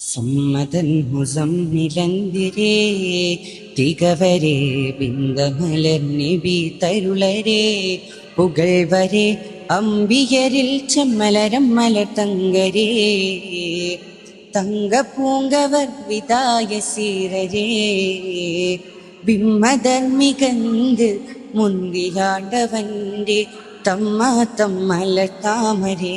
സമ്മതൻ മുസമ്മിലന്തിരേ തികവരെ ബിന്ദമലർ നബി തരുളരേ പുകഴ്വരെ അമ്പിയരിൽ ചെമ്മലരം മലർ തങ്കരേ തങ്ക പൂങ്കവർ വിതായ സീരരേ ബിമ്മധർമ്മികന്ത് മുന്തിയാണ്ടവന്റെ തമ്മലർ താമരേ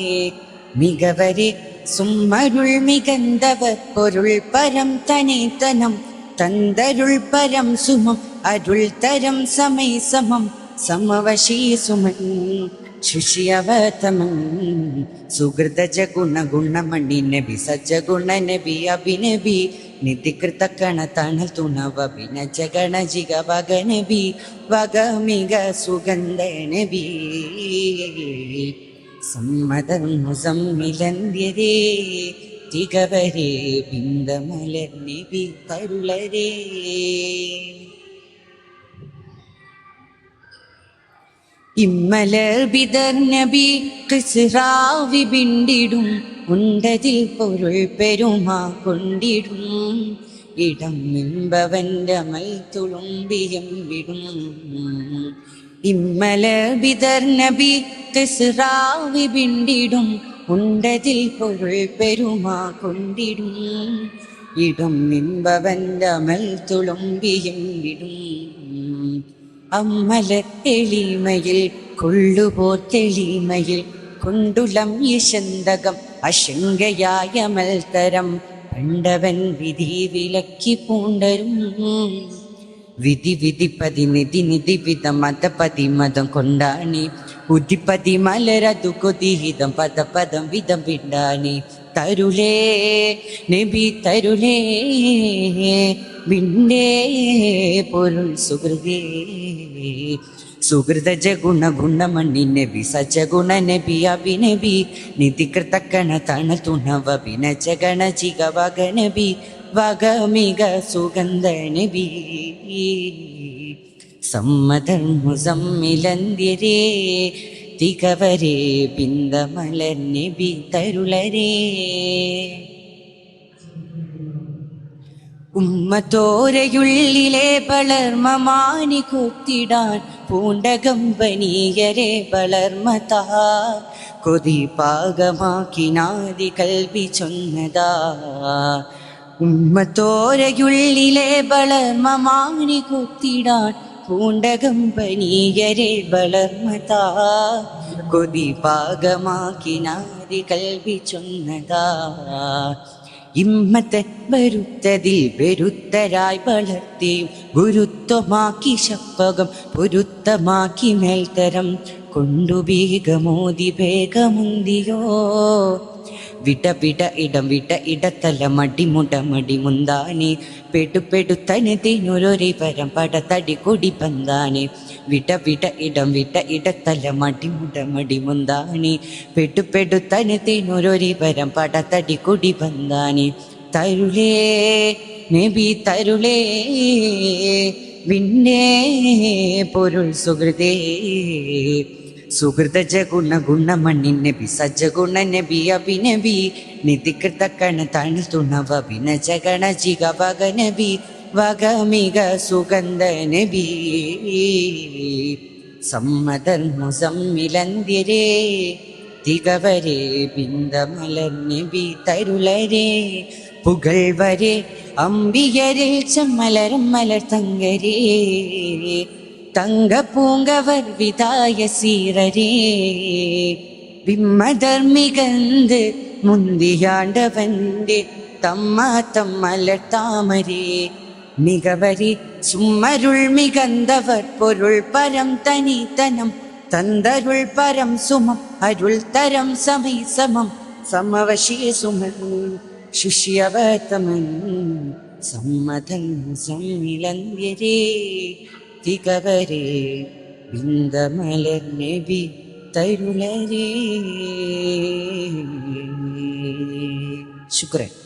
മികവരെ സുമ്മരുൾ മികന്തവർ പൊരുൾ പരം തനേതനം തന്തരുൾ പരം സുമം അരുൾ തരം സമയ സമം സമവശീ സുമൻ ശുഷിയവതമൻ സുഹൃതജ ഗുണ ഗുണമണി നബി സജ്ജഗുണ നബി അഭിനബി നിധികൃത കണ തണൽ തുണവഭിന ജഗണ ജിഗ വഗ നബി വഗ മിക സുഗന്ധ നബി സമ്മതൻ മുസമ്മിലന്തിരേ തികവരെ ബിന്ദമലർ നബി തരുളരേ ഇമ്മലർ ബിദർ നബി കിസ്റാവി ബിണ്ടിടും ഉണ്ടതിൽ പൊരുൾ പെരുമാ കൊണ്ടിടും ഇടം മിമ്പവന്റെ മൽ തുളുമ്പിയം വിടും ഇമ്മലർ ബിദർ നബി കിസ്റാവി ബിണ്ടിടും ഉണ്ടതിൽ പൊരുൾ പെരുമാ കൊണ്ടിടും ഇടം മിമ്പവന്റെ മൽ തുളുമ്പിയം വിടും അമ്മല തെളിമയിൽ കൊള്ളുപോർ തെളിമയിൽ കൊണ്ടുലം യശന്തകം അശങ്കയായ മൽത്തരം പണ്ടവൻ വിധി വിലക്കി പൂണ്ടരും വിധി വിധിപ്പതി നിധി നിധി വിധം മതപതി മതം കൊണ്ടാണി ഉദിപ്പതി മലരതു കൊതിഹിതം പദ പദം വിധം വിണ്ടാണി തരുളേ നബി തരുളേ വിണ്ടേ പൊരുൾ സുഹൃതേ സുഹൃതജ ഗുണ ഗുണമണി നബി സജഗുണ നബി അഭിനബി നിധികൃത കണ തണ തുണവഭിന ജഗണ ജിഗ വഗ നബി വഗ മിക സുഗന്ധ നബി സമ്മതൻ മുസമ്മിലന്തിരേ തികവരെ ബിന്ദമലർ നബി തരുളരേ ഉമ്മത്തോരയുള്ളിലെ വളർമ്മമാനി കൊത്തിടാൻ പൂണ്ടകമ്പനീയരെ വളർമ്മതാ കൊതി പാകമാക്കി നാദി കൽവി ചൊന്നതാ ഉമ്മത്തോരയുള്ളിലെ വളർമ്മമാനി കൊത്തിടാൻ പൂണ്ടകമ്പനീയരെ വളർമ്മതാ കൊതി പാകമാക്കി നാദി കൽവി ചൊന്നതാ ഇമ്മത്തെ വരുത്തതിൽ വെരുത്തരായി വളർത്തിയും ഗുരുത്വമാക്കി ശപ്പകം പൊരുത്തമാക്കി മേൽത്തരം കൊണ്ടു വേഗമോതി വേഗമുന്തിയോ വിട വിട ഇടം വിട ഇടത്തല മടിമുട മടിമുന്താനെ പെടുപെടുത്തനതിനൊരൊരേ പരം പടത്തടി കൊടി പന്താനെ വിട വിട ഇടം വിട ഇടത്തല മടിമുട മടിമുന്താനെ പെടുപെടുത്തനതിനൊരൊരേ പരം പടത്തടി കൊടി പന്താനെ തരുളേ നബി തരുളേ വിണ്ണേ പൊരുൾ സുഹൃതേ സുഹൃതജ ഗുണ ഗുണമണി നബി സജ്ജഗുണ നബി അഭിനബി നിധികൃത കണ തണൽ തുണവഭിന ജഗണ ജിഗ വഗ നബി വഗ മിക സുഗന്ധ നബി സമ്മതൻ മുസമ്മിലന്തിരേ തികവരെ ബിന്ദമലർ നബി തരുളരേ പുകഴ്വരെ അമ്പിയരിൽ ചെമ്മലരം മലർ തങ്കരേ തങ്ക പൂങ്കവർ വിതായ സീരരേ ബിമ്മധർമ്മികന്ത് മുന്തിയാണ്ടവന്റെ തമ്മലർ താമരേ മികവരി സുമ്മരുൾ മികന്തവർ പൊരുൾ പരം തനീതനം തന്തരുൾ പരം സുമം അരുൾ തരം സമയ സമം സമവശീ സുമൻ ശുഷ്യവതമൻ സമ്മതൻ സമ്മിലന്തിരേ തികവരെ ബിന്ദമലർ നബി തരുളരേ ശുക്രൻ.